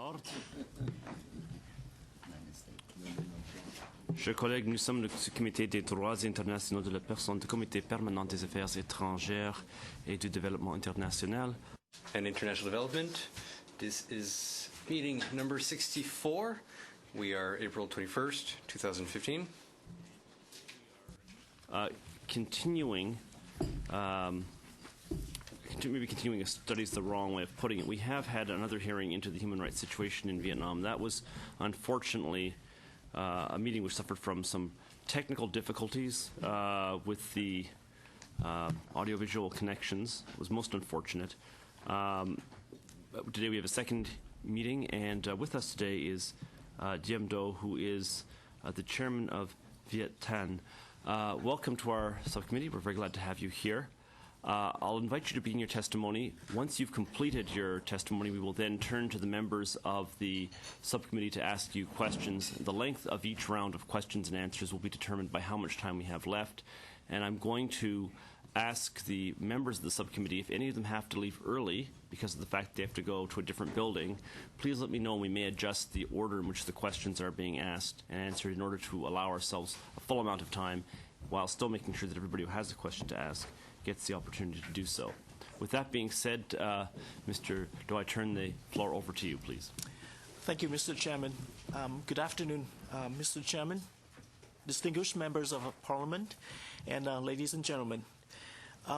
l'ordre. Chers collègues, nous sommes le comité des droits internationaux de la personne du comité permanent des affaires étrangères et du développement international. And international development. This is meeting number 64. We are April 21st, 2015. Continuing a study is the wrong way of putting it. We have had another hearing into the human rights situation in Vietnam. That was unfortunately a meeting which suffered from some technical difficulties with the audiovisual connections. It was most unfortunate. Today we have a second meeting, and with us today is Diem Do, who is the chairman of Viet Thanh. Welcome to our subcommittee. We're very glad to have you here. I'll invite you to begin your testimony. Once you've completed your testimony, we will then turn to the members of the subcommittee to ask you questions. The length of each round of questions and answers will be determined by how much time we have left. And I'm going to ask the members of the subcommittee, if any of them have to leave early because of the fact they have to go to a different building, please let me know and we may adjust the order in which the questions are being asked and answered in order to allow ourselves a full amount of time while still making sure that everybody who has a question to ask gets the opportunity to do so. With that being said, Mr. Do, I turn the floor over to you, please. Thank you, Mr. Chairman. Good afternoon, Mr. Chairman, distinguished members of Parliament, and ladies and gentlemen.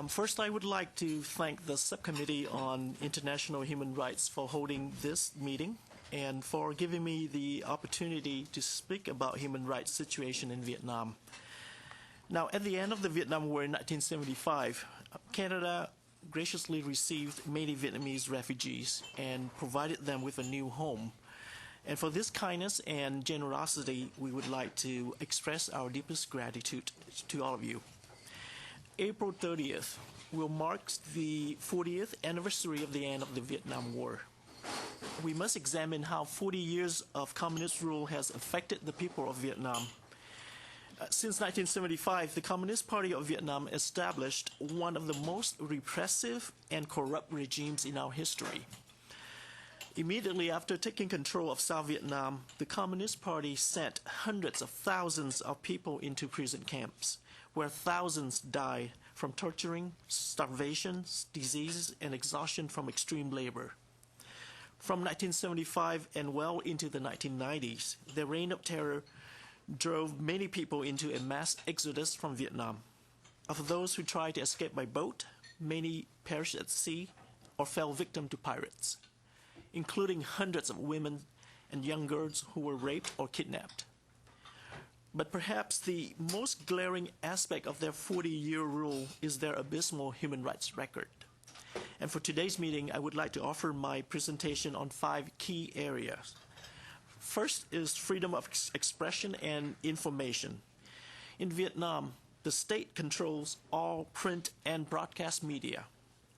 First, I would like to thank the Subcommittee on International Human Rights for holding this meeting and for giving me the opportunity to speak about human rights situation in Vietnam. Now, at the end of the Vietnam War in 1975, Canada graciously received many Vietnamese refugees and provided them with a new home. And for this kindness and generosity, we would like to express our deepest gratitude to all of you. April 30th will mark the 40th anniversary of the end of the Vietnam War. We must examine how 40 years of communist rule has affected the people of Vietnam. Since 1975, the Communist Party of Vietnam established one of the most repressive and corrupt regimes in our history. Immediately after taking control of South Vietnam, the Communist Party sent hundreds of thousands of people into prison camps, where thousands died from torturing, starvation, diseases, and exhaustion from extreme labor. From 1975 and well into the 1990s, the reign of terror drove many people into a mass exodus from Vietnam. Of those who tried to escape by boat, many perished at sea or fell victim to pirates, including hundreds of women and young girls who were raped or kidnapped. But perhaps the most glaring aspect of their 40-year rule is their abysmal human rights record. And for today's meeting, I would like to offer my presentation on 5 key areas. First is freedom of expression and information. In Vietnam, the state controls all print and broadcast media.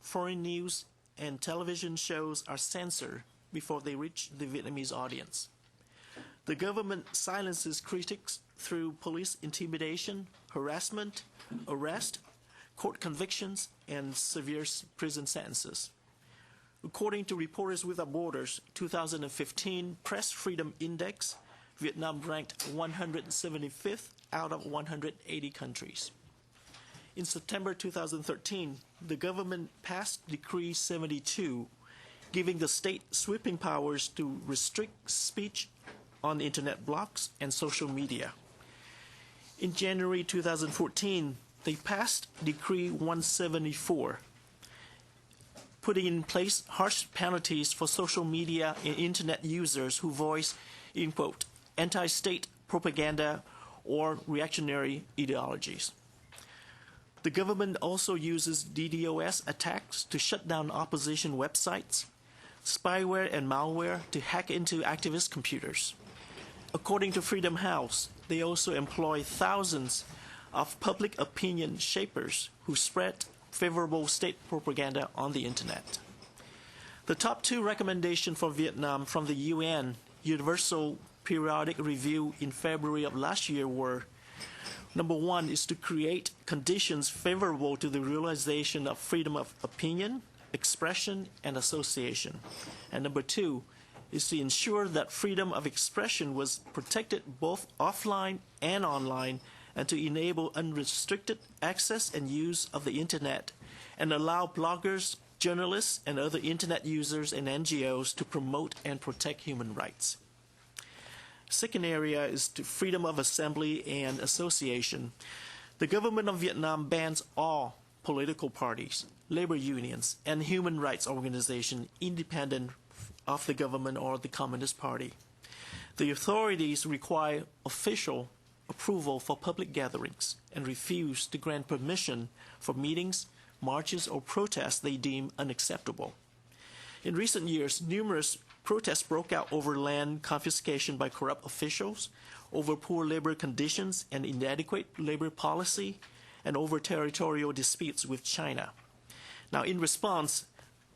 Foreign news and television shows are censored before they reach the Vietnamese audience. The government silences critics through police intimidation, harassment, arrest, court convictions, and severe prison sentences. According to Reporters Without Borders 2015 Press Freedom Index, Vietnam ranked 175th out of 180 countries. In September 2013, the government passed Decree 72, giving the state sweeping powers to restrict speech on internet blogs and social media. In January 2014, they passed Decree 174, putting in place harsh penalties for social media and internet users who voice, in quote, anti-state propaganda or reactionary ideologies. The government also uses DDoS attacks to shut down opposition websites, spyware and malware to hack into activist computers. According to Freedom House, they also employ thousands of public opinion shapers who spread favorable state propaganda on the internet. The top 2 recommendations for Vietnam from the UN Universal Periodic Review in February of last year were: number 1 is to create conditions favorable to the realization of freedom of opinion, expression, and association. And number 2 is to ensure that freedom of expression was protected both offline and online, and to enable unrestricted access and use of the Internet, and allow bloggers, journalists, and other Internet users and NGOs to promote and protect human rights. Second area is to freedom of assembly and association. The government of Vietnam bans all political parties, labor unions, and human rights organizations independent of the government or the Communist Party. The authorities require official approval for public gatherings and refuse to grant permission for meetings, marches, or protests they deem unacceptable. In recent years, numerous protests broke out over land confiscation by corrupt officials, over poor labor conditions and inadequate labor policy, and over territorial disputes with China. Now, in response,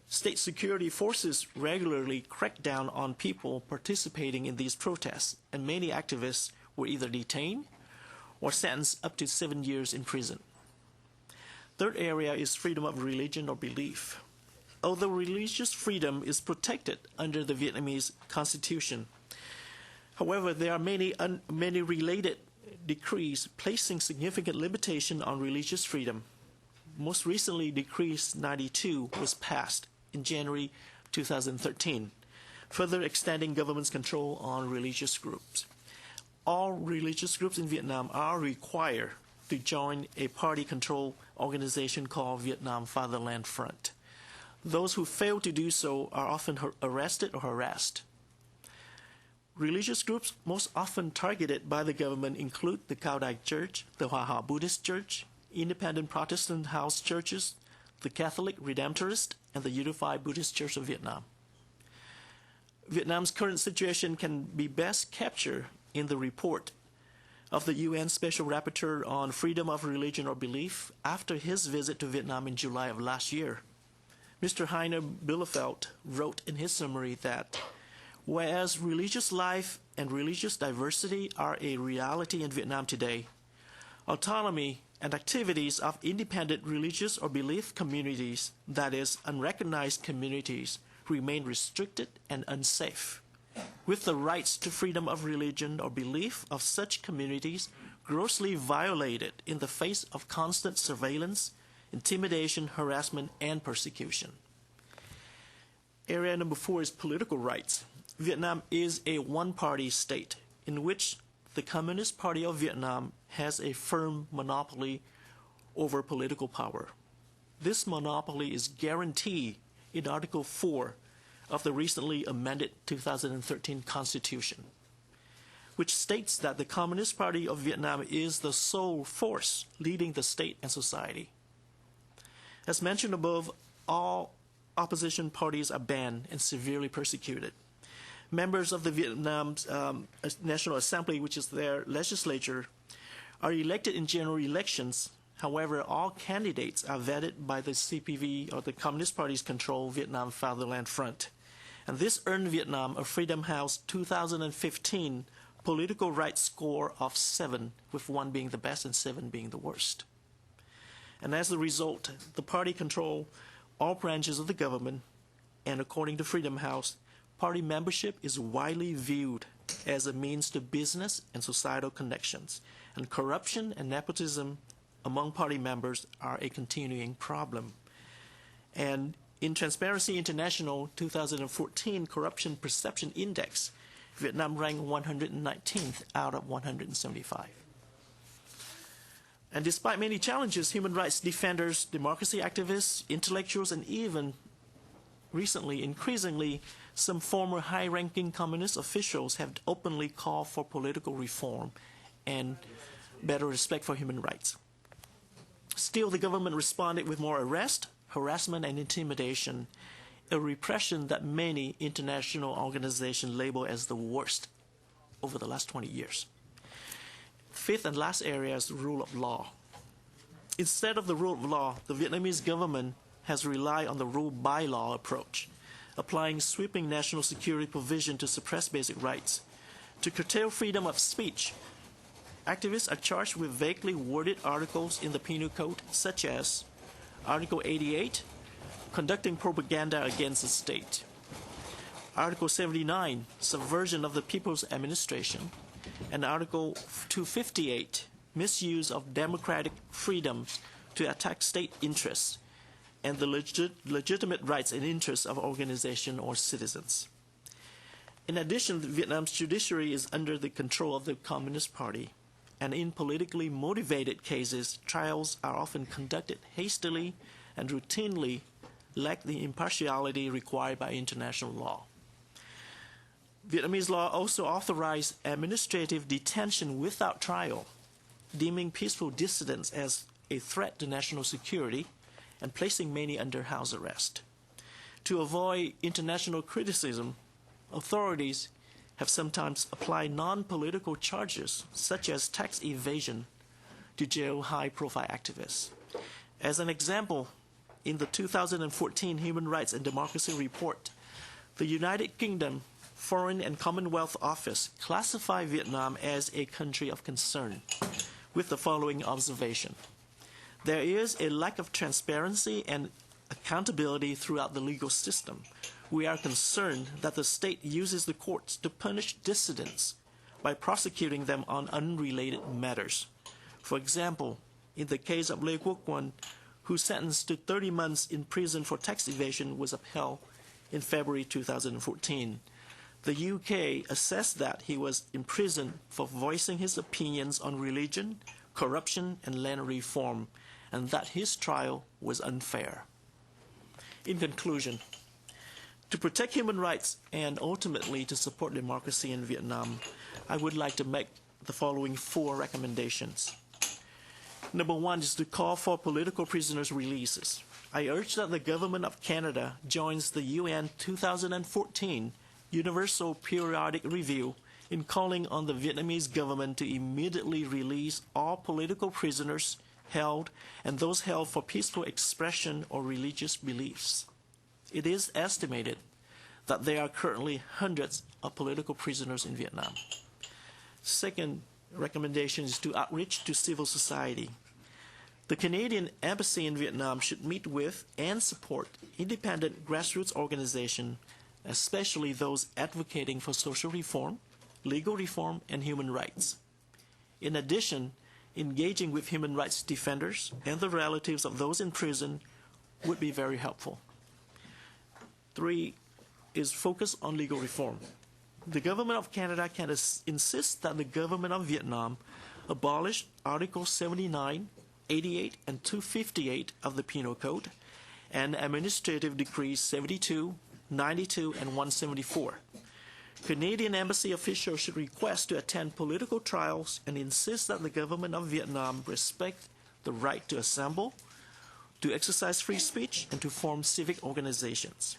state security forces regularly crack down on people participating in these protests, and many activists were either detained or sentenced up to 7 years in prison. Third area is freedom of religion or belief. Although religious freedom is protected under the Vietnamese Constitution, however, there are many related decrees placing significant limitation on religious freedom. Most recently, Decree 92 was passed in January 2013, further extending government's control on religious groups. All religious groups in Vietnam are required to join a party-controlled organization called Vietnam Fatherland Front. Those who fail to do so are often arrested or harassed. Religious groups most often targeted by the government include the Cao Dai Church, the Hoa Ha Buddhist Church, independent Protestant house churches, the Catholic Redemptorist, and the Unified Buddhist Church of Vietnam. Vietnam's current situation can be best captured in the report of the UN Special Rapporteur on Freedom of Religion or Belief after his visit to Vietnam in July of last year. Mr. Heiner Bielefeld wrote in his summary that whereas religious life and religious diversity are a reality in Vietnam today, autonomy and activities of independent religious or belief communities, that is, unrecognized communities, remain restricted and unsafe, with the rights to freedom of religion or belief of such communities grossly violated in the face of constant surveillance, intimidation, harassment, and persecution. Area number 4 is political rights. Vietnam is a one-party state in which the Communist Party of Vietnam has a firm monopoly over political power. This monopoly is guaranteed in Article 4 of the recently amended 2013 Constitution, which states that the Communist Party of Vietnam is the sole force leading the state and society. As mentioned above, all opposition parties are banned and severely persecuted. Members of the Vietnam's National Assembly, which is their legislature, are elected in general elections. However, all candidates are vetted by the CPV, or the Communist Party's controlled Vietnam Fatherland Front. And this earned Vietnam a Freedom House 2015 political rights score of 7, with 1 being the best and 7 being the worst. And as a result, the party controls all branches of the government, and according to Freedom House, party membership is widely viewed as a means to business and societal connections, and corruption and nepotism among party members are a continuing problem. And in Transparency International 2014 Corruption Perception Index, Vietnam ranked 119th out of 175. And despite many challenges, human rights defenders, democracy activists, intellectuals, and even recently, increasingly, some former high-ranking communist officials have openly called for political reform and better respect for human rights. Still, the government responded with more arrest, harassment, and intimidation, a repression that many international organizations label as the worst over the last 20 years. Fifth and last area is the rule of law. Instead of the rule of law, the Vietnamese government has relied on the rule by law approach, applying sweeping national security provision to suppress basic rights. To curtail freedom of speech, activists are charged with vaguely worded articles in the Penal Code, such as Article 88, conducting propaganda against the state. Article 79, subversion of the people's administration, and Article 258, misuse of democratic freedom to attack state interests and the legitimate rights and interests of organization or citizens. In addition, Vietnam's judiciary is under the control of the Communist Party, and in politically motivated cases, trials are often conducted hastily and routinely lack the impartiality required by international law. Vietnamese law also authorized administrative detention without trial, deeming peaceful dissidents as a threat to national security and placing many under house arrest. To avoid international criticism, authorities have sometimes applied non-political charges, such as tax evasion, to jail high-profile activists. As an example, in the 2014 Human Rights and Democracy Report, the United Kingdom Foreign and Commonwealth Office classified Vietnam as a country of concern, with the following observation. There is a lack of transparency and accountability throughout the legal system. We are concerned that the state uses the courts to punish dissidents by prosecuting them on unrelated matters. For example, in the case of Lê Quốc Quân, whose sentence to 30 months in prison for tax evasion was upheld in February 2014. The UK assessed that he was imprisoned for voicing his opinions on religion, corruption, and land reform, and that his trial was unfair. In conclusion, to protect human rights and ultimately to support democracy in Vietnam, I would like to make the following 4 recommendations. Number 1 is to call for political prisoners' releases. I urge that the government of Canada joins the UN 2014 Universal Periodic Review in calling on the Vietnamese government to immediately release all political prisoners held and those held for peaceful expression or religious beliefs. It is estimated that there are currently hundreds of political prisoners in Vietnam. Second recommendation is to outreach to civil society. The Canadian Embassy in Vietnam should meet with and support independent grassroots organizations, especially those advocating for social reform, legal reform, and human rights. In addition, engaging with human rights defenders and the relatives of those in prison would be very helpful. 3 is focus on legal reform. The government of Canada can insist that the government of Vietnam abolish Articles 79, 88, and 258 of the Penal Code and Administrative Decrees 72, 92, and 174. Canadian embassy officials should request to attend political trials and insist that the government of Vietnam respect the right to assemble, to exercise free speech, and to form civic organizations.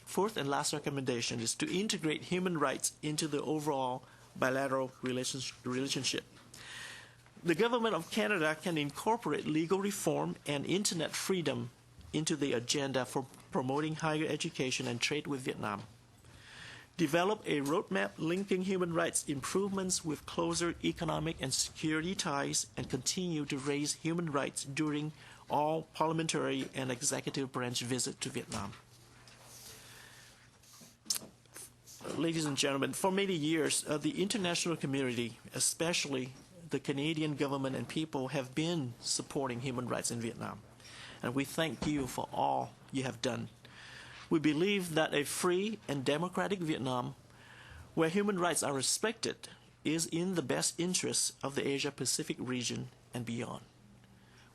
Fourth and last recommendation is to integrate human rights into the overall bilateral relationship. The government of Canada can incorporate legal reform and internet freedom into the agenda for promoting higher education and trade with Vietnam. Develop a roadmap linking human rights improvements with closer economic and security ties, and continue to raise human rights during all parliamentary and executive branch visits to Vietnam. Ladies and gentlemen, for many years, the international community, especially the Canadian government and people, have been supporting human rights in Vietnam. And we thank you for all you have done. We believe that a free and democratic Vietnam, where human rights are respected, is in the best interests of the Asia-Pacific region and beyond.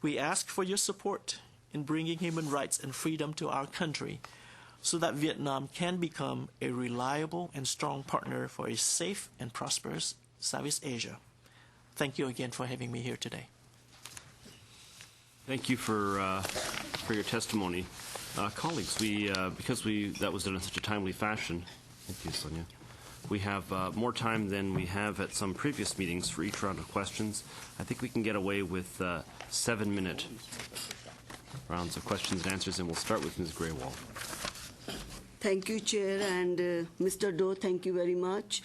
We ask for your support in bringing human rights and freedom to our country so that Vietnam can become a reliable and strong partner for a safe and prosperous Southeast Asia. Thank you again for having me here today. Thank you for your testimony. Colleagues, that was done in such a timely fashion, thank you, Sonia, we have more time than we have at some previous meetings for each round of questions. I think we can get away with 7-minute rounds of questions and answers, and we'll start with Ms. Graywall. Thank you, Chair, and Mr. Doe, thank you very much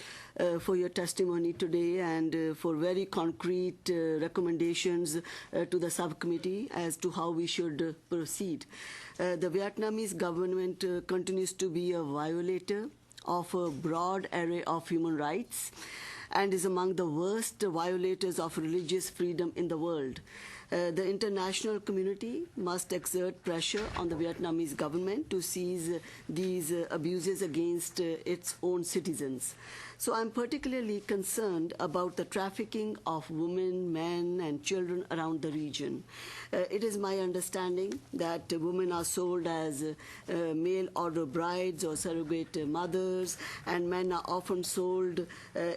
for your testimony today and for very concrete recommendations to the subcommittee as to how we should proceed. The Vietnamese government continues to be a violator of a broad array of human rights and is among the worst violators of religious freedom in the world. The international community must exert pressure on the Vietnamese government to cease these abuses against its own citizens. So I'm particularly concerned about the trafficking of women, men, and children around the region. It is my understanding that women are sold as mail order brides or surrogate mothers, and men are often sold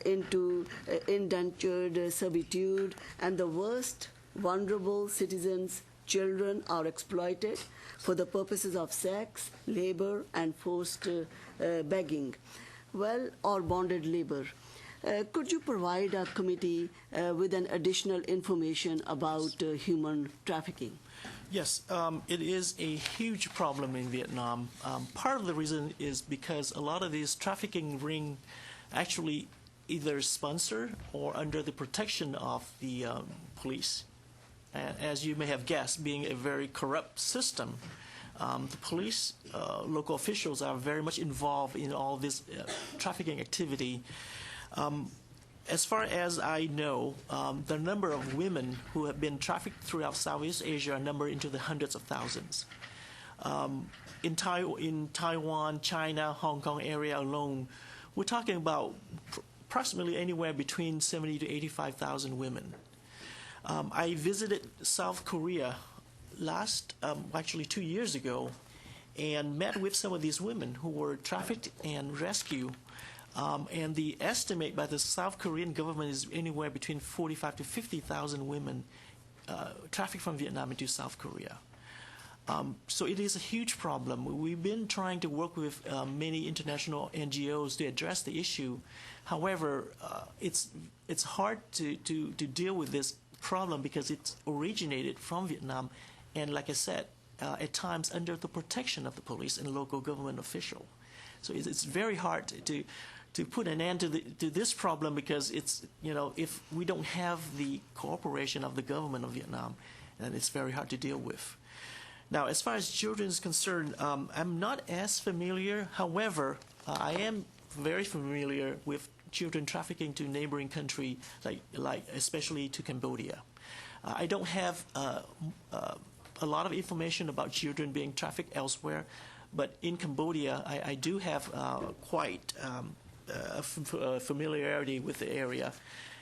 into indentured servitude, and the worst vulnerable citizens, children, are exploited for the purposes of sex, labor, and forced begging, or bonded labor. Could you provide our committee with an additional information about human trafficking? Yes, it is a huge problem in Vietnam. Part of the reason is because a lot of these trafficking ring actually either sponsor or under the protection of the police. As you may have guessed, being a very corrupt system, the police, local officials are very much involved in all this trafficking activity. As far as I know, the number of women who have been trafficked throughout Southeast Asia are numbered into the hundreds of thousands. In Taiwan, China, Hong Kong area alone, we're talking about approximately anywhere between 70 to 85,000 women. I visited South Korea actually 2 years ago, and met with some of these women who were trafficked and rescued. And the estimate by the South Korean government is anywhere between 45 to 50,000 women trafficked from Vietnam into South Korea. So it is a huge problem. We've been trying to work with many international NGOs to address the issue. However, it's hard to deal with this problem because it's originated from Vietnam, and like I said, at times under the protection of the police and local government official. So it's very hard to put an end to this problem because it's, if we don't have the cooperation of the government of Vietnam, then it's very hard to deal with. Now, as far as children is concerned, I'm not as familiar. However, I am very familiar with children trafficking to neighboring country, like especially to Cambodia. I don't have a lot of information about children being trafficked elsewhere, but in Cambodia, I do have quite familiarity with the area.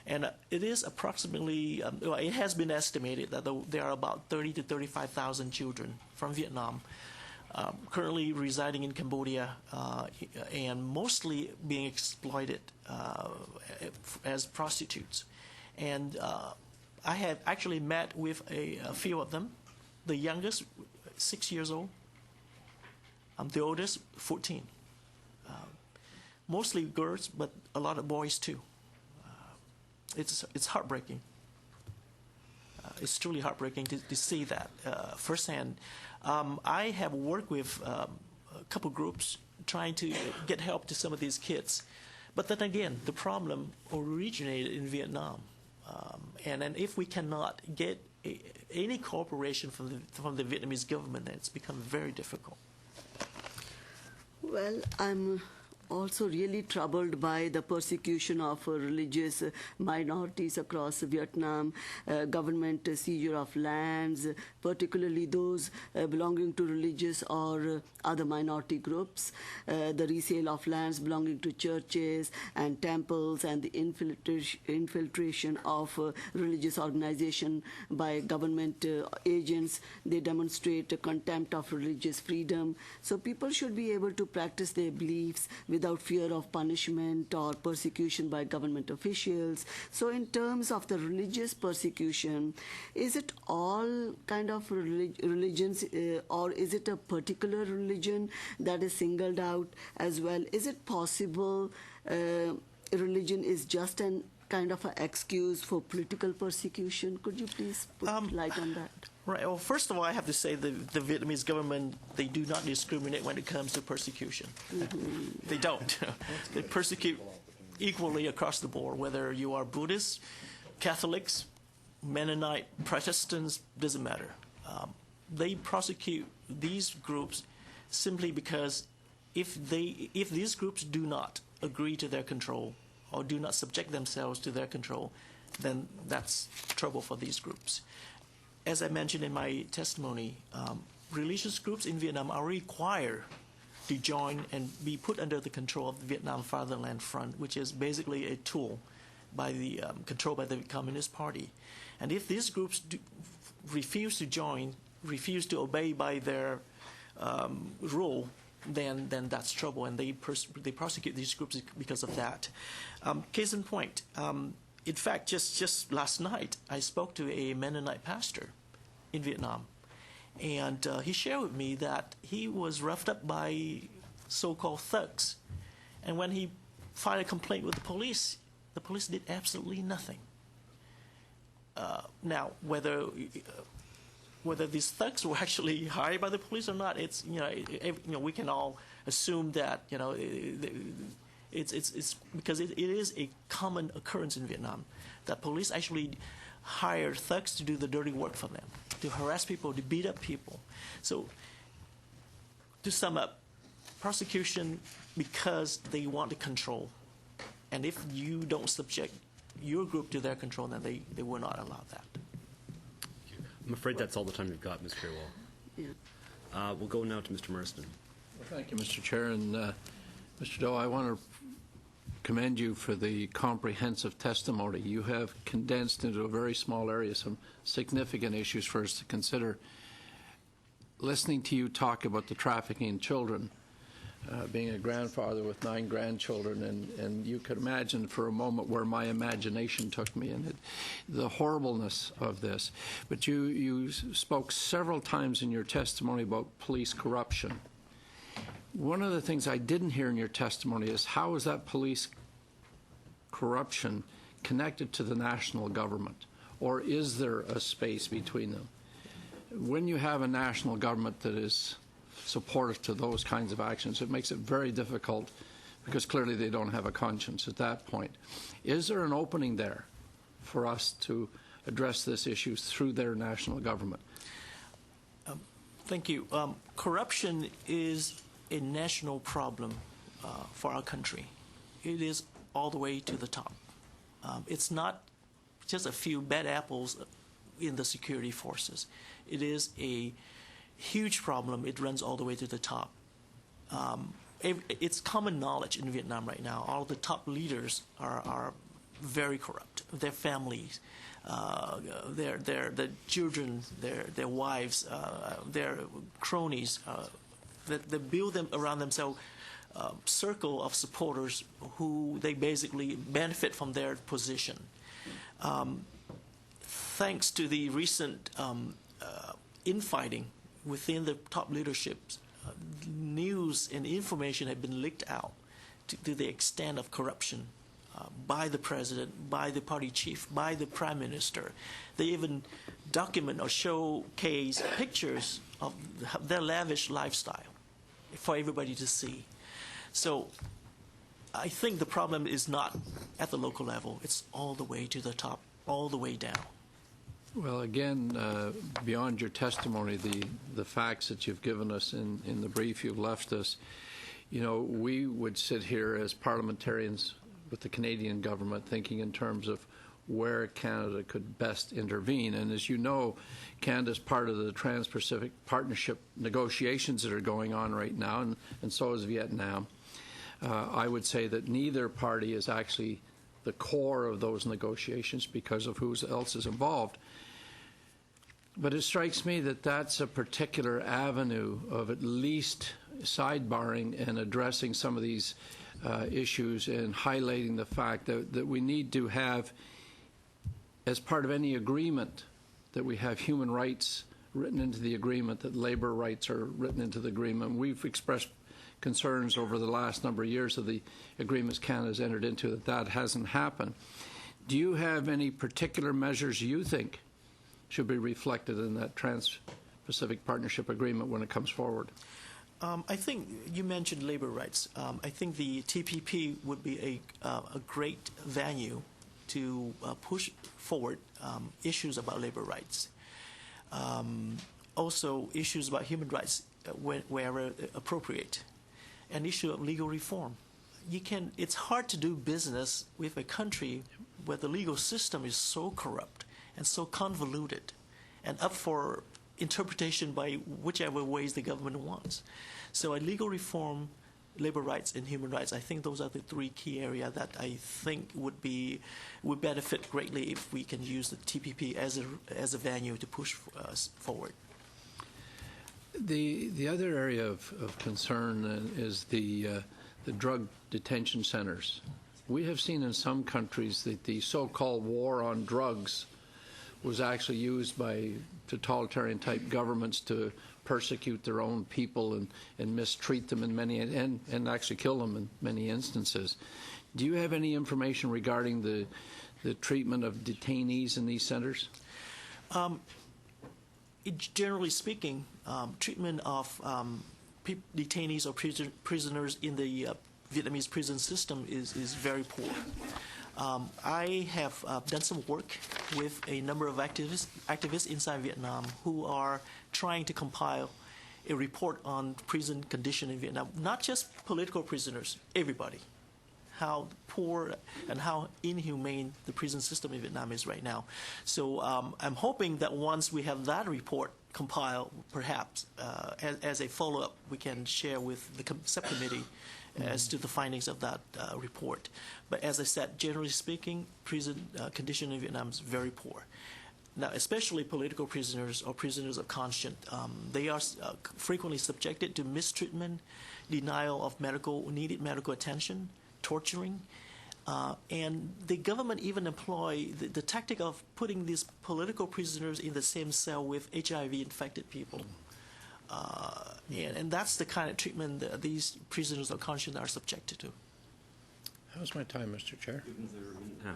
And it is approximately, it has been estimated that there are about 30 to 35,000 children from Vietnam currently residing in Cambodia and mostly being exploited as prostitutes. And I have actually met with a few of them. The youngest, 6 years old. The oldest, 14. Mostly girls, but a lot of boys too. It's heartbreaking. It's truly heartbreaking to see that firsthand. I have worked with a couple groups trying to get help to some of these kids. But then again, the problem originated in Vietnam. And if we cannot get any cooperation from the Vietnamese government, it's become very difficult. Well, I'm also really troubled by the persecution of religious minorities across Vietnam, government seizure of lands, particularly those belonging to religious or other minority groups, the resale of lands belonging to churches and temples, and the infiltration of religious organization by government agents. They demonstrate a contempt of religious freedom. So people should be able to practice their beliefs without fear of punishment or persecution by government officials. So in terms of the religious persecution, is it all kind of religions or is it a particular religion that is singled out as well? Is it possible religion is just an kind of an excuse for political persecution? Could you please put light on that? Right. Well, first of all, I have to say the Vietnamese government, they do not discriminate when it comes to persecution. They don't. They persecute equally across the board, whether you are Buddhists, Catholics, Mennonite, Protestants, doesn't matter. They prosecute these groups simply because if these groups do not agree to their control or do not subject themselves to their control, then that's trouble for these groups. As I mentioned in my testimony, religious groups in Vietnam are required to join and be put under the control of the Vietnam Fatherland Front, which is basically a tool controlled by the Communist Party. And if these groups refuse to join, refuse to obey by their rule, then that's trouble, and they prosecute these groups because of that. Case in point, in fact, just last night, I spoke to a Mennonite pastor in Vietnam, and he shared with me that he was roughed up by so-called thugs, and when he filed a complaint with the police did absolutely nothing. Now, whether these thugs were actually hired by the police or not, it's we can all assume that it's because it is a common occurrence in Vietnam that police actually hire thugs to do the dirty work for them, to harass people, to beat up people. So, to sum up, prosecution because they want to control, and if you don't subject your group to their control, then they will not allow that. I'm afraid that's all the time we've got, Ms. Grewal. Yeah. We'll go now to Mr. Marston. Well, thank you, Mr. Chair. And Mr. Doe, I want to commend you for the comprehensive testimony. You have condensed into a very small area some significant issues for us to consider. Listening to you talk about the trafficking in children, being a grandfather with 9 grandchildren, and you could imagine for a moment where my imagination took me and the horribleness of this. But you spoke several times in your testimony about police corruption. One of the things I didn't hear in your testimony is how is that police corruption connected to the national government, or is there a space between them? When you have a national government that is supportive to those kinds of actions, it makes it very difficult because clearly they don't have a conscience at that point. Is there an opening there for us to address this issue through their national government? Thank you. Corruption is a national problem for our country. It is all the way to the top. It's not just a few bad apples in the security forces. It is a huge problem. It runs all the way to the top. It's common knowledge in Vietnam right now. All the top leaders are very corrupt. Their families, their children, their wives, their cronies. They build them around themselves circle of supporters who they basically benefit from their position. Thanks to the recent infighting within the top leaderships, news and information have been leaked out to the extent of corruption by the president, by the party chief, by the prime minister. They even document or showcase pictures of their lavish lifestyle for everybody to see. So I think the problem is not at the local level. It's all the way to the top, all the way down. Well, again, beyond your testimony, the facts that you've given us in the brief you've left us, we would sit here as parliamentarians with the Canadian government thinking in terms of where Canada could best intervene. And as you know, Canada's part of the Trans-Pacific Partnership negotiations that are going on right now, and so is Vietnam. I would say that neither party is actually the core of those negotiations because of who else is involved. But it strikes me that that's a particular avenue of at least sidebarring and addressing some of these issues and highlighting the fact that we need to have, as part of any agreement, that we have human rights written into the agreement, that labor rights are written into the agreement. We've expressed concerns over the last number of years of the agreements Canada's entered into that hasn't happened. Do you have any particular measures you think should be reflected in that Trans-Pacific Partnership Agreement when it comes forward? I think you mentioned labor rights. I think the TPP would be a great venue to push forward issues about labor rights. Also, issues about human rights wherever appropriate. An issue of legal reform. It's hard to do business with a country where the legal system is so corrupt and so convoluted and up for interpretation by whichever ways the government wants. So a legal reform, labor rights, and human rights, I think those are the three key areas that I think would benefit greatly if we can use the TPP as a venue to push us forward. The other area of concern is the drug detention centers. We have seen in some countries that the so-called war on drugs was actually used by totalitarian-type governments to persecute their own people and mistreat them in many and actually kill them in many instances. Do you have any information regarding the treatment of detainees in these centers? Generally speaking, treatment of detainees or prisoners in the Vietnamese prison system is very poor. I have done some work with a number of activists inside Vietnam who are trying to compile a report on prison condition in Vietnam, not just political prisoners, everybody. How poor and how inhumane the prison system in Vietnam is right now. So I'm hoping that once we have that report compiled, perhaps as a follow-up, we can share with the subcommittee as to the findings of that report. But as I said, generally speaking, prison condition in Vietnam is very poor. Now, especially political prisoners or prisoners of conscience, they are frequently subjected to mistreatment, denial of needed medical attention, torturing, and the government even employ the tactic of putting these political prisoners in the same cell with HIV-infected people. And that's the kind of treatment that these prisoners of conscience are subjected to. How's my time, Mr. Chair? Yeah.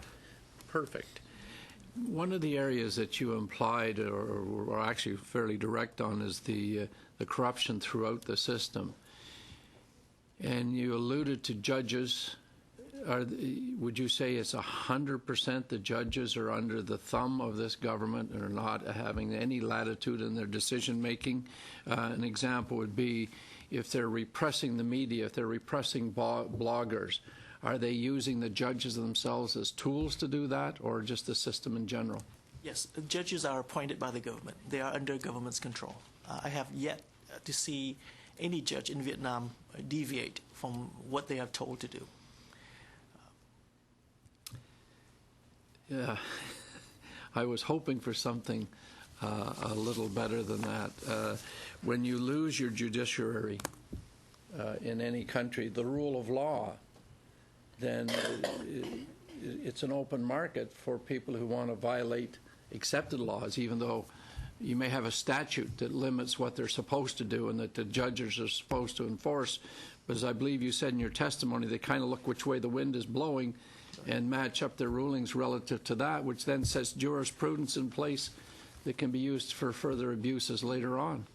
Perfect. One of the areas that you implied or were actually fairly direct on is the corruption throughout the system. And you alluded to judges. Would you say it's 100% the judges are under the thumb of this government and are not having any latitude in their decision making? An example would be if they're repressing the media, if they're repressing bloggers, are they using the judges themselves as tools to do that, or just the system in general? Yes, the judges are appointed by the government. They are under government's control. I have yet to see any judge in Vietnam deviate from what they are told to do. Yeah, I was hoping for something a little better than that. When you lose your judiciary in any country, the rule of law, then it's an open market for people who want to violate accepted laws, even though you may have a statute that limits what they're supposed to do and that the judges are supposed to enforce. But as I believe you said in your testimony, they kind of look which way the wind is blowing and match up their rulings relative to that, which then sets jurisprudence in place that can be used for further abuses later on.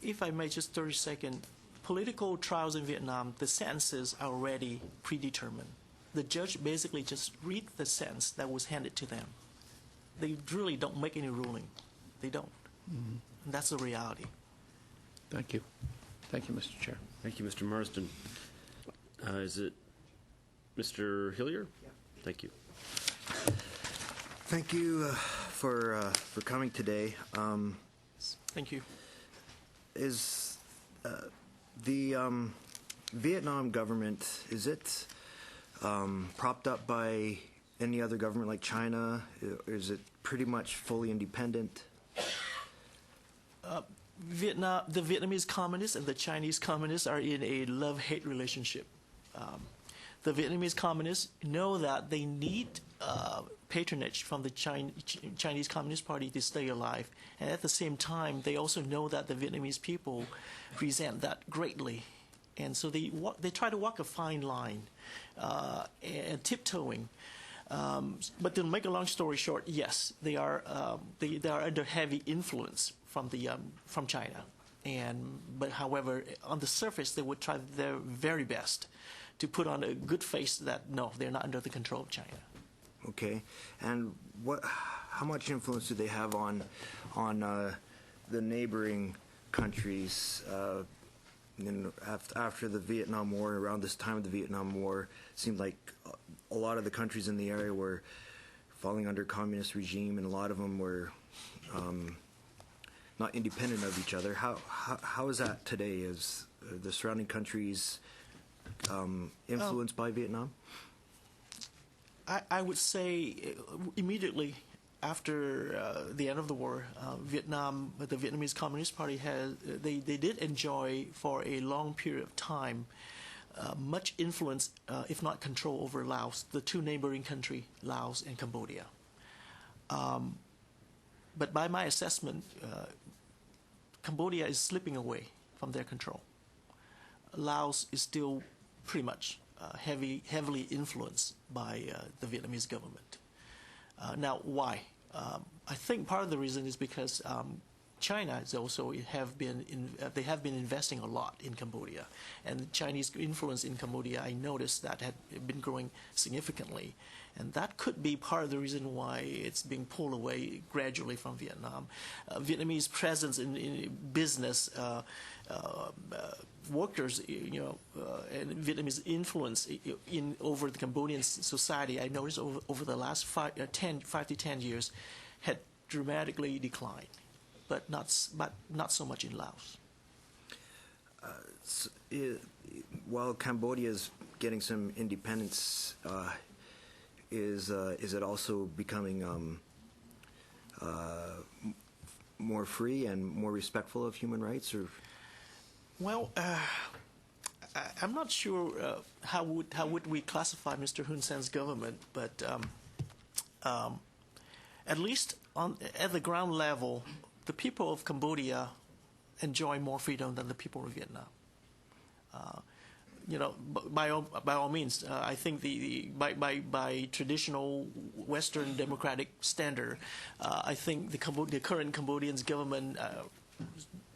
If I may, just 30 seconds. Political trials in Vietnam, the sentences are already predetermined. The judge basically just read the sentence that was handed to them. They really don't make any ruling. They don't. Mm-hmm. And that's the reality. Thank you. Thank you, Mr. Chair. Thank you, Mr. Marsden. Is it Mr. Hillier? Yeah. Thank you. Thank you for coming today. Thank you. Is the Vietnam government, is it propped up by any other government like China? Or is it pretty much fully independent? The Vietnamese communists and the Chinese communists are in a love-hate relationship. The Vietnamese communists know that they need patronage from the Chinese Communist Party to stay alive. And at the same time, they also know that the Vietnamese people resent that greatly. And so they try to walk a fine line and tiptoeing But to make a long story short, yes, they are under heavy influence from China, but however, on the surface, they would try their very best to put on a good face that no, they're not under the control of China. Okay, and how much influence do they have on the neighboring countries? After the Vietnam War, around this time of the Vietnam War, it seemed like a lot of the countries in the area were falling under communist regime, and a lot of them were not independent of each other. How is that today? Is the surrounding countries influenced by Vietnam? I would say immediately after the end of the war, Vietnam, the Vietnamese Communist Party they did enjoy for a long period of time much influence, if not control, over Laos, the two neighboring countries, Laos and Cambodia. But by my assessment, Cambodia is slipping away from their control. Laos is still pretty much heavily influenced by the Vietnamese government. Now, why? I think part of the reason is because China is also they have been investing a lot in Cambodia, and the Chinese influence in Cambodia, I noticed that had been growing significantly, and that could be part of the reason why it's being pulled away gradually from Vietnam. Vietnamese presence in business, workers, and Vietnamese influence over the Cambodian society, I noticed over the last 5 to 10 years, had dramatically declined, but not so much in Laos. While Cambodia is getting some independence, is it also becoming more free and more respectful of human rights? Or well, I'm not sure how would we classify Mr. Hun Sen's government, but at least at the ground level, the people of Cambodia enjoy more freedom than the people of Vietnam. By all means, I think by traditional Western democratic standard, I think the current Cambodian government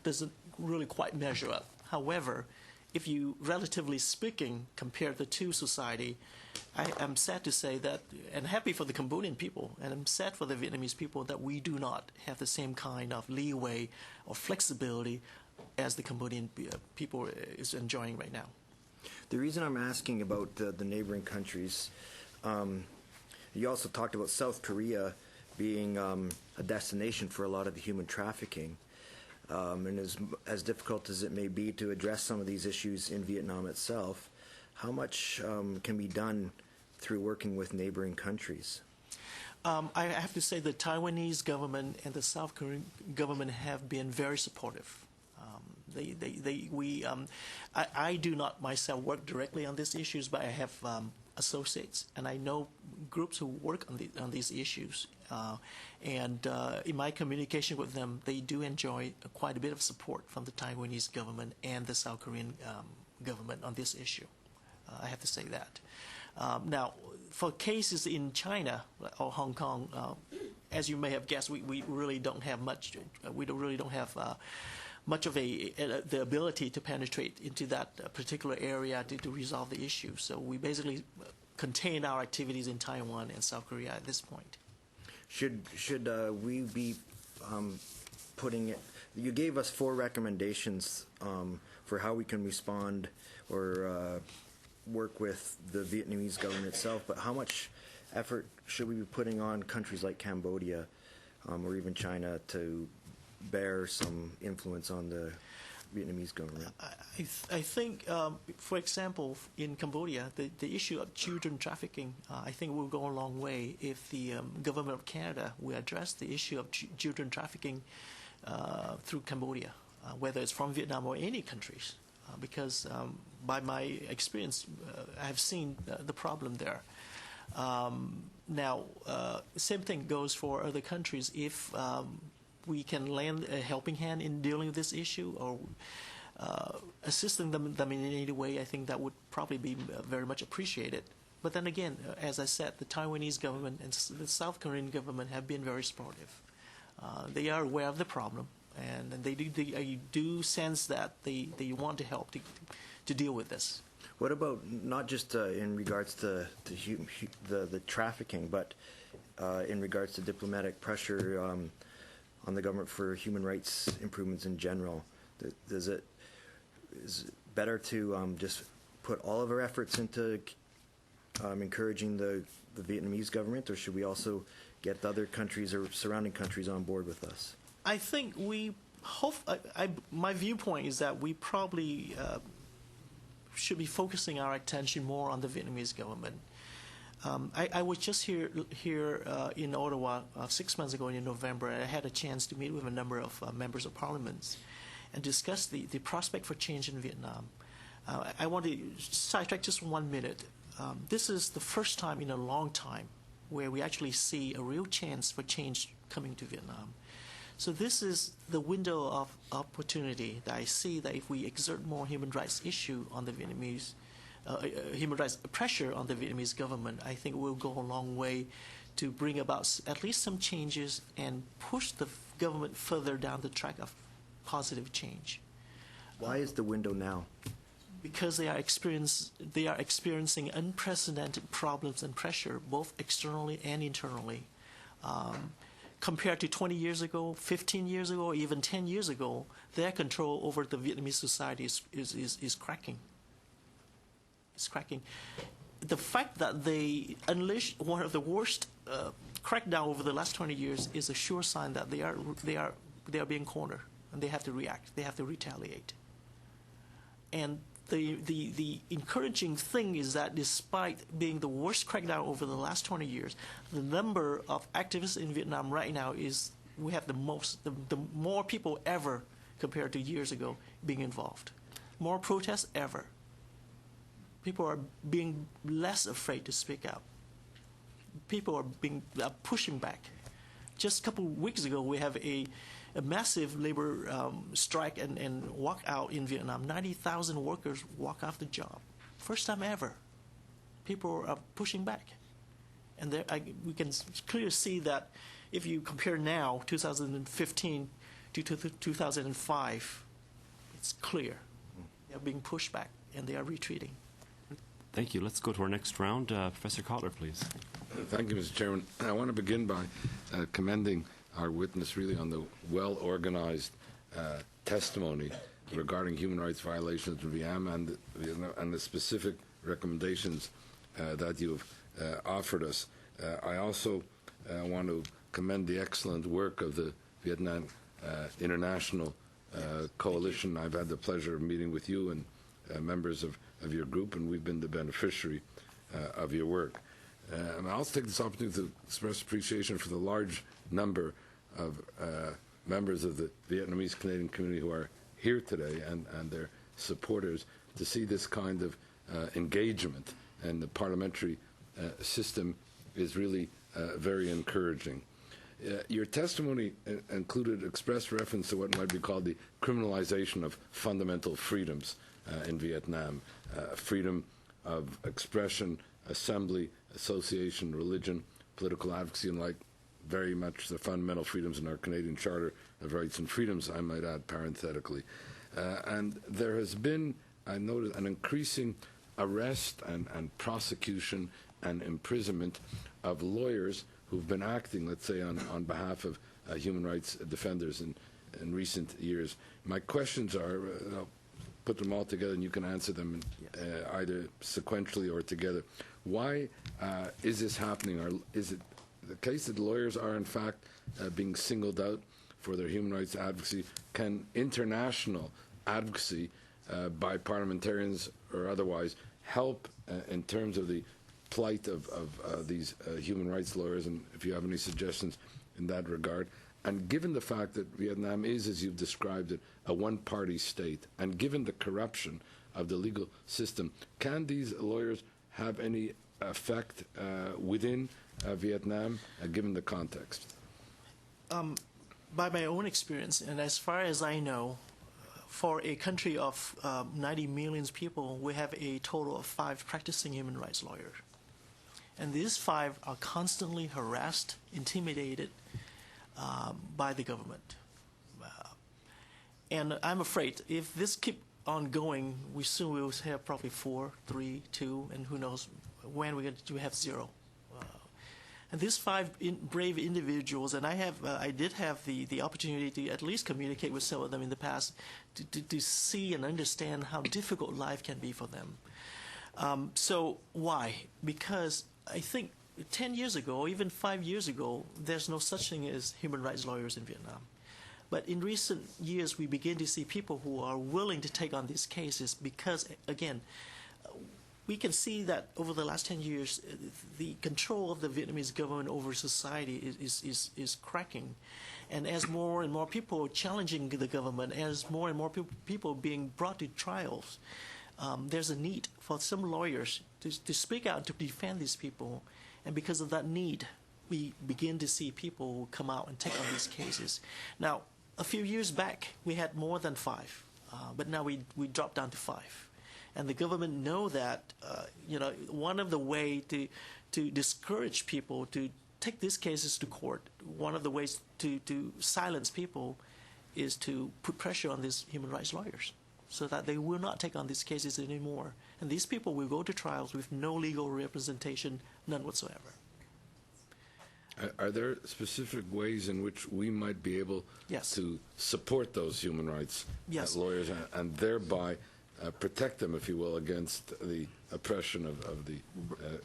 doesn't really quite measure up. However, if you, relatively speaking, compare the two society, I am sad to say that, and happy for the Cambodian people, and I'm sad for the Vietnamese people that we do not have the same kind of leeway or flexibility as the Cambodian people is enjoying right now. The reason I'm asking about the neighboring countries, you also talked about South Korea being a destination for a lot of the human trafficking. And as difficult as it may be to address some of these issues in Vietnam itself, how much can be done through working with neighboring countries? I have to say the Taiwanese government and the South Korean government have been very supportive. I do not myself work directly on these issues, but I have associates, and I know groups who work on these issues. And in my communication with them, they do enjoy quite a bit of support from the Taiwanese government and the South Korean government on this issue. I have to say that. Now, for cases in China or Hong Kong, as you may have guessed, we really don't have much. We really don't have much of the ability to penetrate into that particular area to resolve the issue. So we basically contain our activities in Taiwan and South Korea at this point. Should we be putting it? You gave us 4 recommendations for how we can respond or work with the Vietnamese government itself, but how much effort should we be putting on countries like Cambodia or even China to bear some influence on the Vietnamese government? I think, for example, in Cambodia, the issue of children trafficking, I think will go a long way if the government of Canada will address the issue of children trafficking through Cambodia, whether it's from Vietnam or any countries, because by my experience, I have seen the problem there. Now, same thing goes for other countries. If we can lend a helping hand in dealing with this issue or assisting them in any way, I think that would probably be very much appreciated. But then again, as I said, the Taiwanese government and the South Korean government have been very supportive. They are aware of the problem, and they do sense that they want to help to deal with this. What about not just in regards to the trafficking, but in regards to diplomatic pressure on the government for human rights improvements in general? Is it better to just put all of our efforts into encouraging the Vietnamese government, or should we also get the other countries or surrounding countries on board with us? I think we hope. My viewpoint is that we probably should be focusing our attention more on the Vietnamese government. I was just here in Ottawa 6 months ago in November, and I had a chance to meet with a number of members of parliament and discuss the prospect for change in Vietnam. I want to sidetrack just 1 minute. This is the first time in a long time where we actually see a real chance for change coming to Vietnam. So this is the window of opportunity that I see, that if we exert more human rights issue on the Vietnamese, human rights pressure on the Vietnamese government, I think we'll go a long way to bring about at least some changes and push the government further down the track of positive change. Why is the window now? Because they are experiencing unprecedented problems and pressure, both externally and internally. Compared to 20 years ago, 15 years ago, even 10 years ago, their control over the Vietnamese society is cracking. It's cracking. The fact that they unleashed one of the worst crackdown over the last 20 years is a sure sign that they are being cornered, and they have to react. They have to retaliate. And the encouraging thing is that despite being the worst crackdown over the last 20 years, the number of activists in Vietnam right now we have the more people ever compared to years ago being involved. More protests ever. People are being less afraid to speak out. People are pushing back. Just a couple of weeks ago, we have a massive labor strike and walkout in Vietnam. 90,000 workers walk off the job. First time ever. People are pushing back. And we can clearly see that if you compare now, 2015 to 2005, it's clear. They're being pushed back and they are retreating. Thank you. Let's go to our next round. Professor Kotler, please. Thank you, Mr. Chairman. I want to begin by commending our witness really on the well-organized testimony regarding human rights violations in Vietnam and the specific recommendations that you've offered us. I also want to commend the excellent work of the Vietnam International Coalition. I've had the pleasure of meeting with you and members of your group, and we've been the beneficiary of your work. And I'll take this opportunity to express appreciation for the large number of members of the Vietnamese Canadian community who are here today and their supporters to see this kind of engagement in the parliamentary system is really very encouraging. Your testimony included express reference to what might be called the criminalization of fundamental freedoms in Vietnam, freedom of expression, assembly, association, religion, political advocacy, and like very much the fundamental freedoms in our Canadian Charter of Rights and Freedoms, I might add parenthetically. And there has been, I noticed, an increasing arrest and prosecution and imprisonment of lawyers who've been acting, let's say, on behalf of human rights defenders in recent years. My questions are, I'll put them all together and you can answer them either sequentially or together. Why is this happening? Or is it the case that lawyers are in fact being singled out for their human rights advocacy? Can international advocacy by parliamentarians or otherwise help in terms of the plight of these human rights lawyers, and if you have any suggestions in that regard? And given the fact that Vietnam is, as you've described it, a one-party state, and given the corruption of the legal system, can these lawyers have any effect within Vietnam, given the context? By my own experience, and as far as I know, for a country of 90 million people, we have a total of 5 practicing human rights lawyers. And these 5 are constantly harassed, intimidated by the government. And I'm afraid if this keep on going, we soon will have probably 4, 3, 2, and who knows when we're going to have 0. And these 5 brave individuals, and I did have the opportunity to at least communicate with some of them in the past to see and understand how difficult life can be for them. So why? Because I think 10 years ago, or even 5 years ago, there's no such thing as human rights lawyers in Vietnam. But in recent years, we begin to see people who are willing to take on these cases because, again, we can see that over the last 10 years, the control of the Vietnamese government over society is cracking. And as more and more people are challenging the government, as more and more people being brought to trials, there's a need for some lawyers to speak out to defend these people. And because of that need, we begin to see people come out and take on these cases. Now, a few years back, we had more than 5, but now we dropped down to 5. And the government know that, one of the way to discourage people to take these cases to court, one of the ways to silence people is to put pressure on these human rights lawyers so that they will not take on these cases anymore. And these people will go to trials with no legal representation, none whatsoever. Are there specific ways in which we might be able Yes. to support those human rights Yes. lawyers and thereby protect them, if you will, against the oppression of the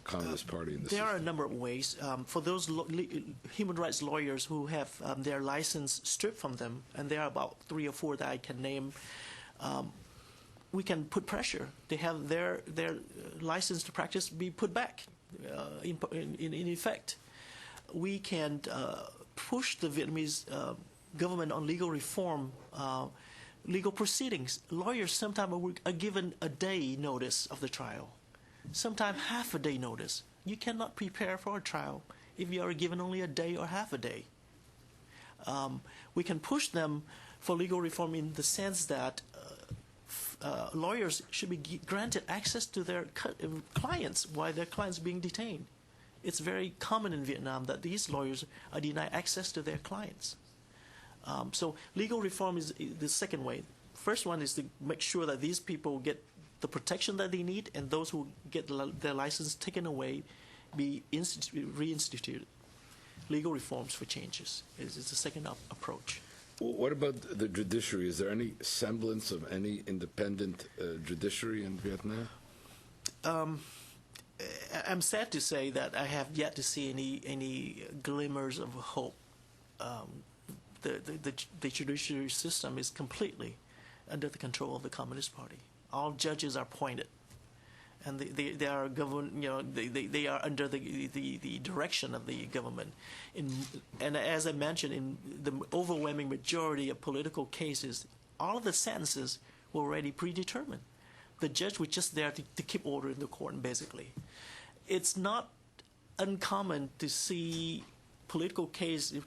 Communist Party in the There are a system? number of ways. For those human rights lawyers who have their license stripped from them, and there are about 3 or 4 that I can name, we can put pressure to have their license to practice be put back in effect. We can push the Vietnamese government on legal reform, legal proceedings. Lawyers sometimes are given a day notice of the trial, sometimes half a day notice. You cannot prepare for a trial if you are given only a day or half a day. We can push them for legal reform in the sense that lawyers should be granted access to their clients while their clients are being detained. It's very common in Vietnam that these lawyers are denied access to their clients. So legal reform is the second way. First one is to make sure that these people get the protection that they need, and those who get their license taken away be reinstituted. Legal reforms for changes is the second approach. What about the judiciary? Is there any semblance of any independent judiciary in Vietnam? I'm sad to say that I have yet to see any glimmers of hope. The judiciary system is completely under the control of the Communist Party. All judges are appointed, and they are governed. They are under the direction of the government. And as I mentioned, in the overwhelming majority of political cases, all of the sentences were already predetermined. The judge was just there to keep order in the court, basically. It's not uncommon to see political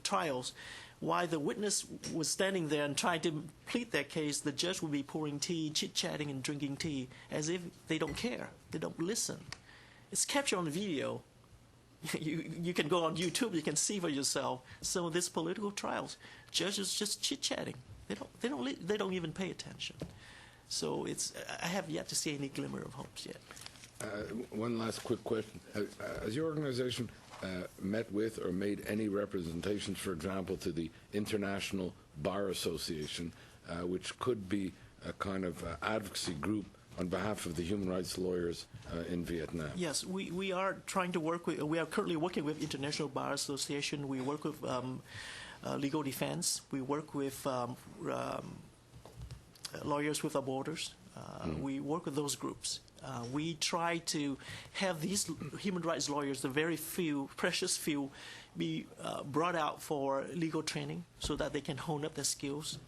trials. While the witness was standing there and trying to plead their case, the judge would be pouring tea, chit-chatting and drinking tea, as if they don't care, they don't listen. It's captured on video. You can go on YouTube, you can see for yourself some of these political trials. Judges just chit-chatting. They don't even pay attention. So I have yet to see any glimmer of hopes yet. One last quick question. Has your organization met with or made any representations, for example, to the International Bar Association, which could be a kind of advocacy group on behalf of the human rights lawyers in Vietnam? Yes, we are trying to work with, we are currently working with International Bar Association. We work with Legal Defense. We work with Lawyers Without Borders. We work with those groups. We try to have these human rights lawyers, the very few, precious few, be brought out for legal training so that they can hone up their skills.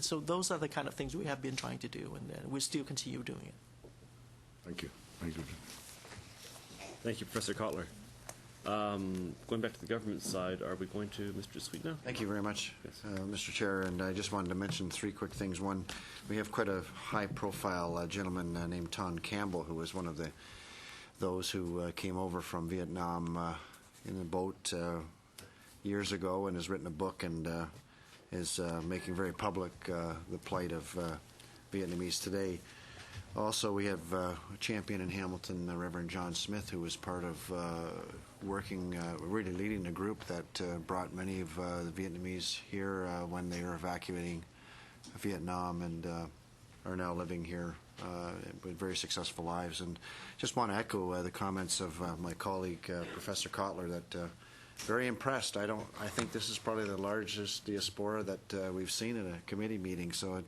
So those are the kind of things we have been trying to do, and we still continue doing it. Thank you. Thank you. Thank you, Professor Kotler. Going back to the government side, are we going to Mr. Sweet now? Thank you very much, Yes. Mr. Chair. And I just wanted to mention 3 quick things. One, we have quite a high-profile gentleman named Tom Campbell, who was one of the those who came over from Vietnam in a boat years ago, and has written a book and is making very public the plight of Vietnamese today. Also, we have a champion in Hamilton, Reverend John Smith, who was part of working, really leading the group that brought many of the Vietnamese here when they were evacuating Vietnam, and are now living here with very successful lives. And just want to echo the comments of my colleague, Professor Kotler, that very impressed. I think this is probably the largest diaspora that we've seen at a committee meeting, so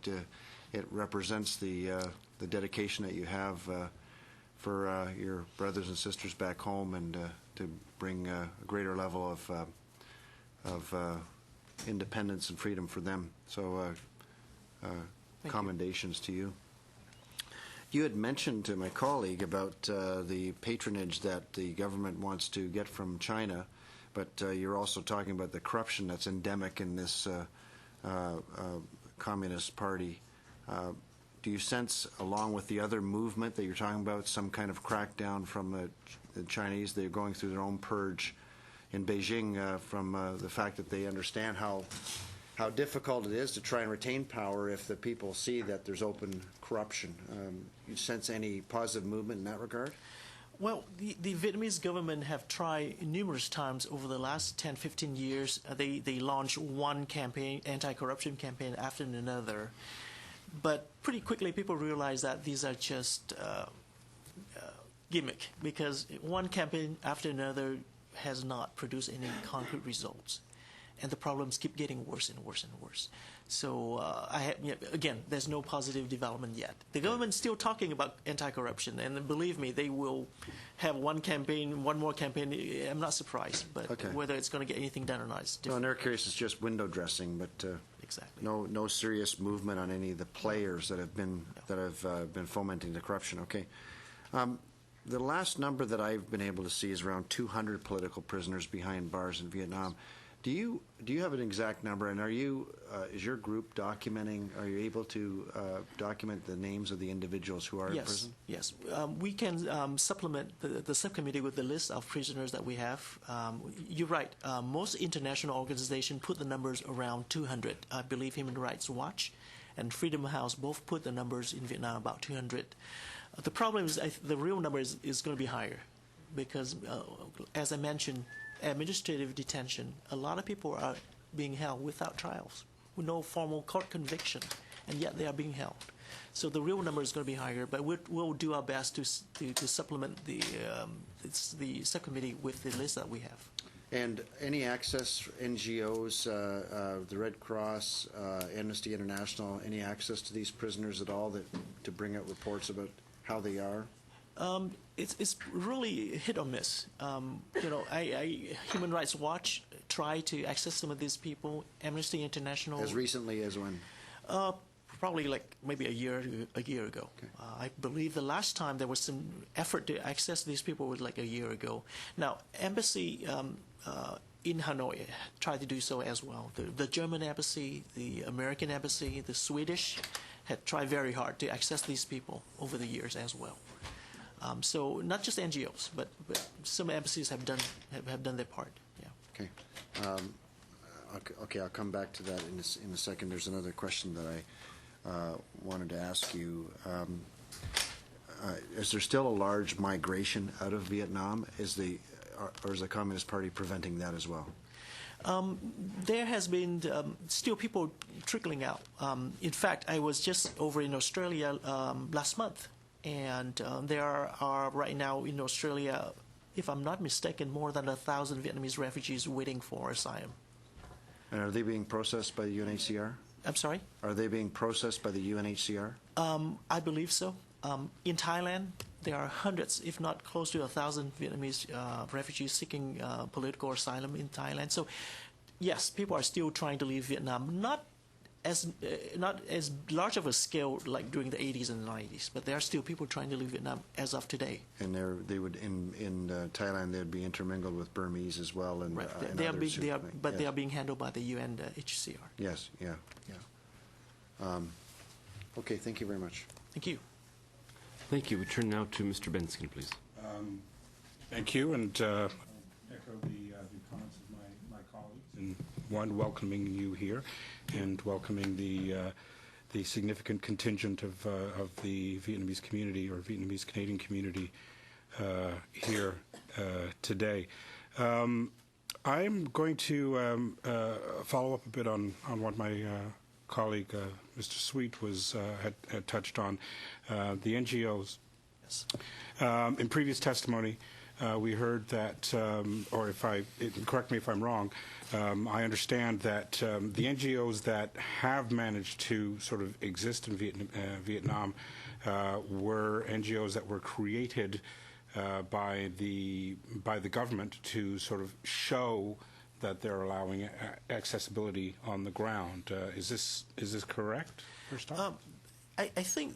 it represents the dedication that you have for your brothers and sisters back home, and to bring a greater level of independence and freedom for them. So commendations to you. You had mentioned to my colleague about the patronage that the government wants to get from China, but you're also talking about the corruption that's endemic in this Communist Party. Do you sense, along with the other movement that you're talking about, some kind of crackdown from the Chinese? They're going through their own purge in Beijing from the fact that they understand how difficult it is to try and retain power if the people see that there's open corruption. You sense any positive movement in that regard? Well, the Vietnamese government have tried numerous times over the last 10, 15 years. They launched one campaign, anti-corruption campaign after another. But pretty quickly, people realize that these are just gimmick, because one campaign after another has not produced any concrete results, and the problems keep getting worse and worse and worse. So again, there's no positive development yet. The government's still talking about anti-corruption, and believe me, they will have one more campaign. I'm not surprised, but whether it's going to get anything done or not is different. No, in their case, it's just window dressing, but exactly. No serious movement on any of the players that have been been fomenting the corruption. Okay. The last number that I've been able to see is around 200 political prisoners behind bars in Vietnam. Do you have an exact number, and is your group documenting? Are you able to document the names of the individuals who are in prison? Yes, we can supplement the subcommittee with the list of prisoners that we have. You're right. Most international organizations put the numbers around 200. I believe Human Rights Watch and Freedom House both put the numbers in Vietnam about 200. The problem is the real number is going to be higher, because, as I mentioned, administrative detention, a lot of people are being held without trials, with no formal court conviction, and yet they are being held. So the real number is going to be higher, but we'll do our best to supplement the subcommittee with the list that we have. And any access, NGOs, the Red Cross, Amnesty International, any access to these prisoners at all to bring out reports about how they are? It's really hit or miss. Human Rights Watch tried to access some of these people. Amnesty International. As recently as when? Probably like maybe a year ago. Okay. I believe the last time there was some effort to access these people was like a year ago. Now, embassy in Hanoi tried to do so as well. The German embassy, the American embassy, the Swedish had tried very hard to access these people over the years as well. So not just NGOs, but some embassies have done their part. Yeah. Okay. Okay, I'll come back to that in a second. There's another question that I wanted to ask you. Is there still a large migration out of Vietnam? Or is the Communist Party preventing that as well? There has been still people trickling out. In fact, I was just over in Australia last month, and there are right now in Australia, if I'm not mistaken, more than 1,000 Vietnamese refugees waiting for asylum. And are they being processed by the UNHCR? I'm sorry? Are they being processed by the UNHCR? I believe so. In Thailand, there are hundreds, if not close to 1,000 Vietnamese refugees seeking political asylum in Thailand. So, yes, people are still trying to leave Vietnam. Not as large of a scale like during the 80s and 90s, but there are still people trying to leave Vietnam as of today. And they would in Thailand they would be intermingled with Burmese as well, and right. And they are others they are being handled by the UN HCR. Yes, yeah. Okay, thank you very much. Thank you. Thank you. We turn now to Mr. Benskin, please. Thank you, and echo the comments of my colleagues, and one, welcoming you here, and welcoming the significant contingent of the Vietnamese community or Vietnamese Canadian community here today. I'm going to follow up a bit on what my colleague, Mr. Sweet, had touched on, the NGOs. Yes. In previous testimony, we heard that, or correct me if I'm wrong, I understand that the NGOs that have managed to sort of exist in Vietnam were NGOs that were created by the government to sort of show that they're allowing accessibility on the ground. Is this correct? First off? I think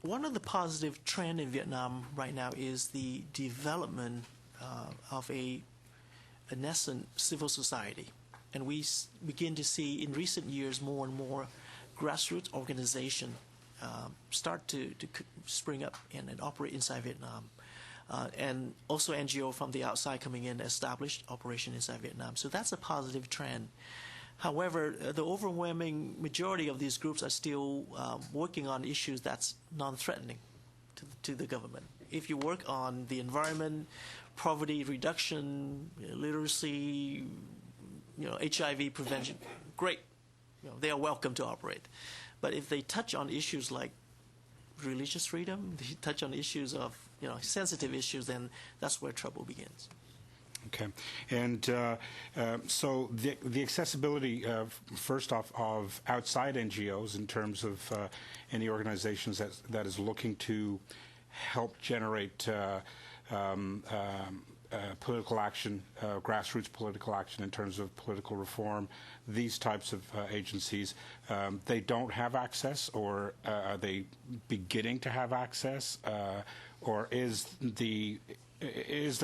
one of the positive trend in Vietnam right now is the development of a nascent civil society. And we begin to see in recent years more and more grassroots organization start to spring up and operate inside Vietnam. And also NGO from the outside coming in, established operation inside Vietnam. So that's a positive trend. However, the overwhelming majority of these groups are still working on issues that's non-threatening to the government. If you work on the environment, poverty reduction, literacy, HIV prevention, great. They are welcome to operate. But if they touch on issues like religious freedom, they touch on issues of sensitive issues, then that's where trouble begins. Okay, and so the accessibility, first off, of outside NGOs in terms of any organizations that is looking to help generate political action, grassroots political action in terms of political reform, these types of agencies, they don't have access, or are they beginning to have access, or is the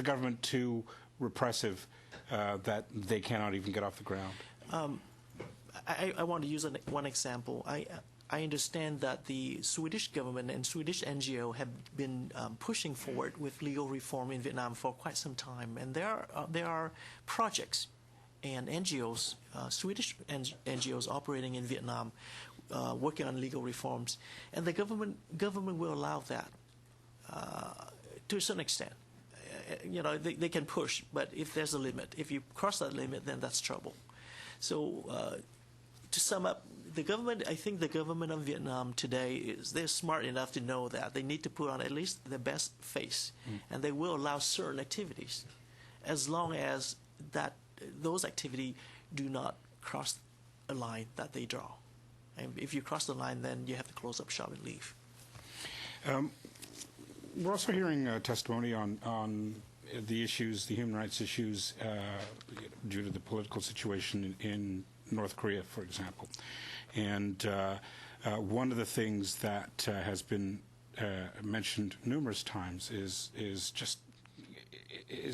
government too repressive that they cannot even get off the ground? I want to use one example. I understand that the Swedish government and Swedish NGO have been pushing forward with legal reform in Vietnam for quite some time, and there are projects and NGOs, Swedish NGOs operating in Vietnam, working on legal reforms, and the government will allow that to a certain extent. They can push, but if there's a limit, if you cross that limit, then that's trouble. So to sum up, I think the government of Vietnam today they're smart enough to know that they need to put on at least their best face, and they will allow certain activities, as long as those activities do not cross a line that they draw. And if you cross the line, then you have to close up shop and leave. We're also hearing testimony on the issues, the human rights issues, due to the political situation in North Korea, for example. And one of the things that has been mentioned numerous times is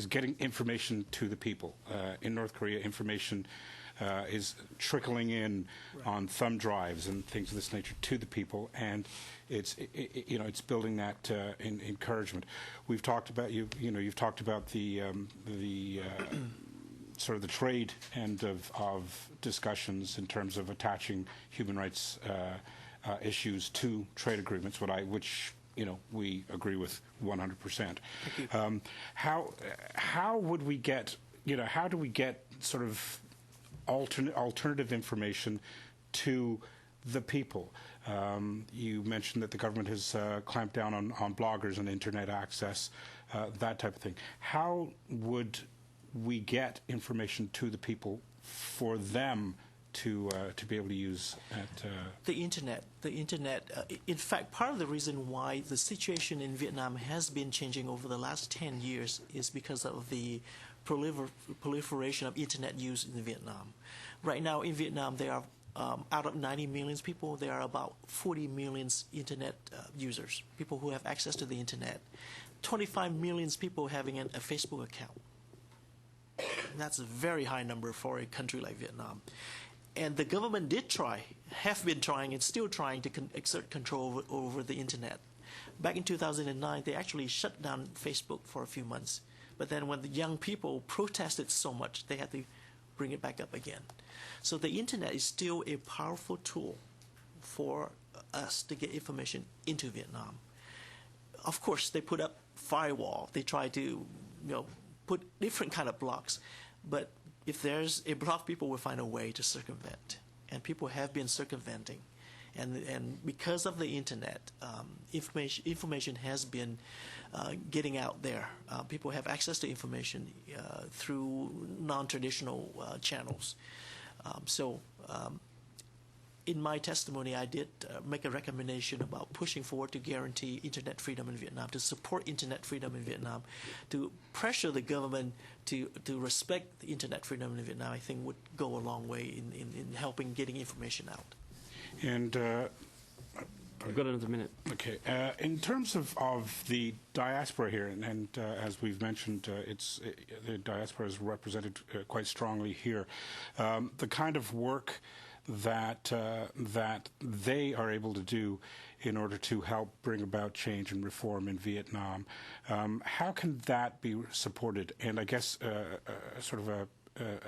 getting information to the people. In North Korea, information is trickling in on thumb drives and things of this nature to the people, and it's building that encouragement. We've talked about you've talked about the sort of the trade end of discussions in terms of attaching human rights issues to trade agreements, which we agree with 100%. How would we get how do we get sort of alternative information to the people? You mentioned that the government has clamped down on bloggers and internet access, that type of thing. How would we get information to the people for them to be able to use the internet? In fact, part of the reason why the situation in Vietnam has been changing over the last 10 years is because of the proliferation of internet use in Vietnam. Right now in Vietnam, there are out of 90 million people, there are about 40 million internet users, people who have access to the internet. 25 million people having a Facebook account. That's a very high number for a country like Vietnam. And the government have been trying, and still trying to exert control over the internet. Back in 2009, they actually shut down Facebook for a few months. But then when the young people protested so much, they had to bring it back up again. So the internet is still a powerful tool for us to get information into Vietnam. Of course, they put up firewall. They try to, put different kind of blocks. But if there's a block, people will find a way to circumvent. And people have been circumventing. And because of the internet, information has been getting out there. People have access to information through non-traditional channels. In my testimony, I did make a recommendation about pushing forward to guarantee internet freedom in Vietnam, to support internet freedom in Vietnam, to pressure the government to respect the internet freedom in Vietnam. I think would go a long way in helping getting information out. And I've got another minute. okay, in terms of the diaspora here, and as we've mentioned, the diaspora is represented quite strongly here. The kind of work that they are able to do in order to help bring about change and reform in Vietnam, how can that be supported? And I guess sort of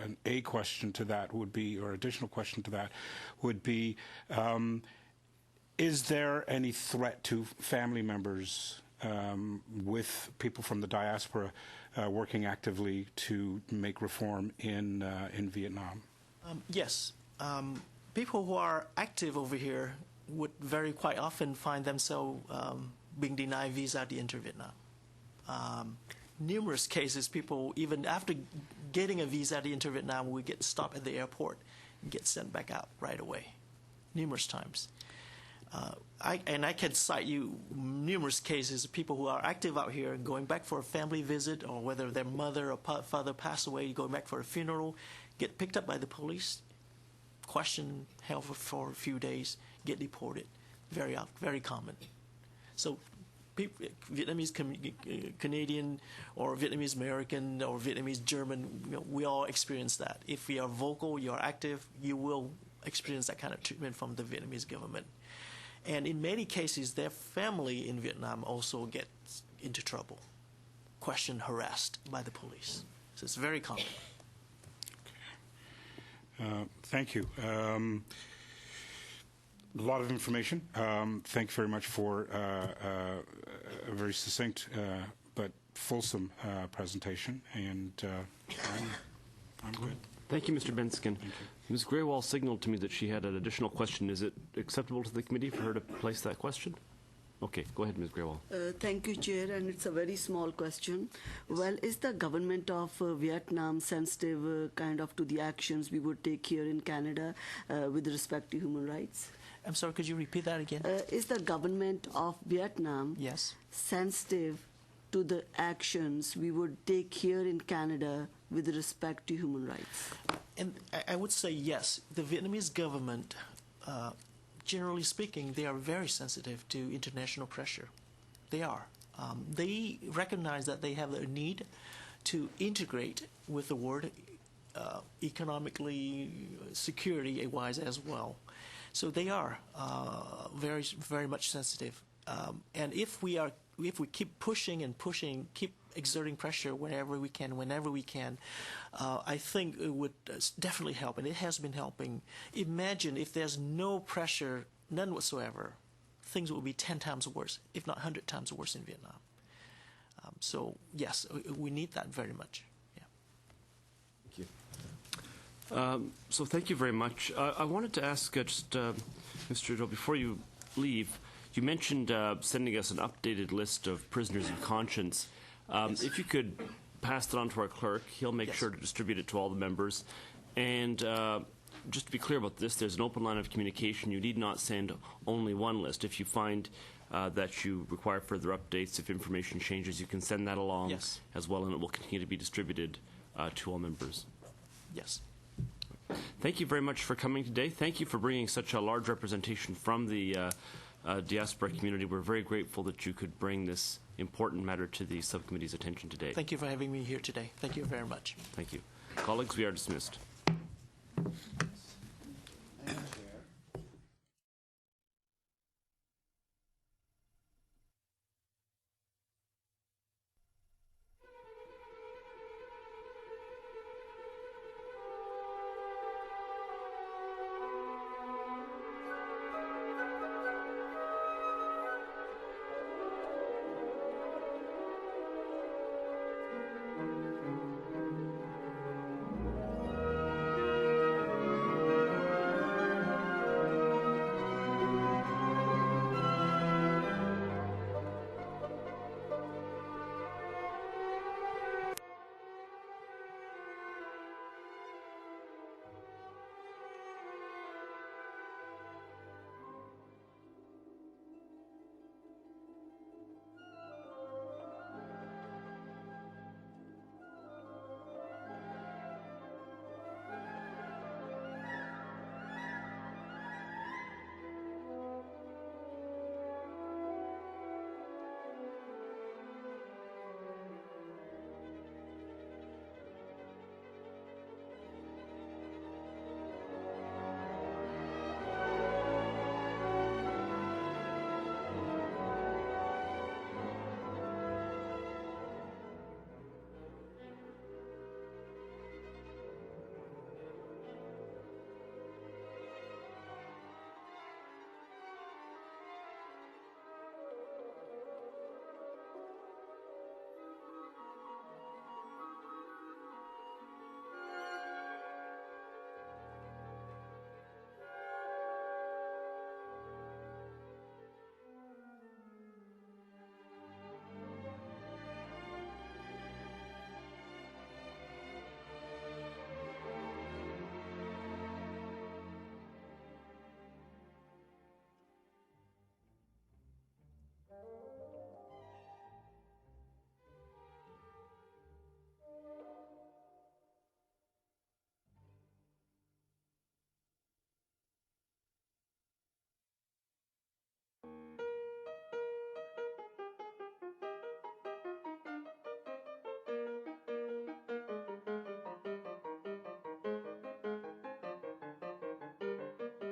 an A question to that would be, or additional question to that would be, is there any threat to family members with people from the diaspora working actively to make reform in Vietnam? Yes. People who are active over here would very quite often find themselves being denied visa to enter Vietnam. Numerous cases, people, even after getting a visa to enter Vietnam, we get stopped at the airport and get sent back out right away, numerous times. I can cite you numerous cases of people who are active out here going back for a family visit, or whether their mother or father passed away, going back for a funeral, get picked up by the police, questioned, held for a few days, get deported. Very common. So Vietnamese Canadian or Vietnamese American or Vietnamese German, we all experience that. If you are vocal, you are active, you will experience that kind of treatment from the Vietnamese government. And in many cases, their family in Vietnam also gets into trouble, questioned, harassed by the police. So it's very common. Thank you. A lot of information. Thank you very much for a very succinct but fulsome presentation, and I'm good. Thank you, Mr. Benskin. Ms. Graywall signaled to me that she had an additional question. Is it acceptable to the committee for her to place that question? Okay, go ahead, Ms. Graywall. Thank you, Chair, and it's a very small question. Well, is the government of Vietnam sensitive kind of to the actions we would take here in Canada with respect to human rights? I'm sorry, could you repeat that again? Is the government of Vietnam sensitive to the actions we would take here in Canada with respect to human rights? And I would say yes. The Vietnamese government, generally speaking, they are very sensitive to international pressure. They are. They recognize that they have a need to integrate with the world economically, security-wise as well. So they are very, very much sensitive. And if we keep pushing and pushing, keep exerting pressure whenever we can, I think it would definitely help, and it has been helping. Imagine if there's no pressure, none whatsoever, things would be 10 times worse, if not 100 times worse in Vietnam. So yes, we need that very much. Yeah. Thank you. So thank you very much. I wanted to ask Mr. Do, before you leave, you mentioned sending us an updated list of prisoners of conscience. Yes. If you could pass that on to our clerk, he'll make sure to distribute it to all the members. And just to be clear about this, there's an open line of communication. You need not send only one list. If you find that you require further updates, if information changes, you can send that along as well, and it will continue to be distributed to all members. Yes. Thank you very much for coming today. Thank you for bringing such a large representation from the diaspora community. We're very grateful that you could bring this important matter to the subcommittee's attention today. Thank you for having me here today. Thank you very much. Thank you. Colleagues, we are dismissed.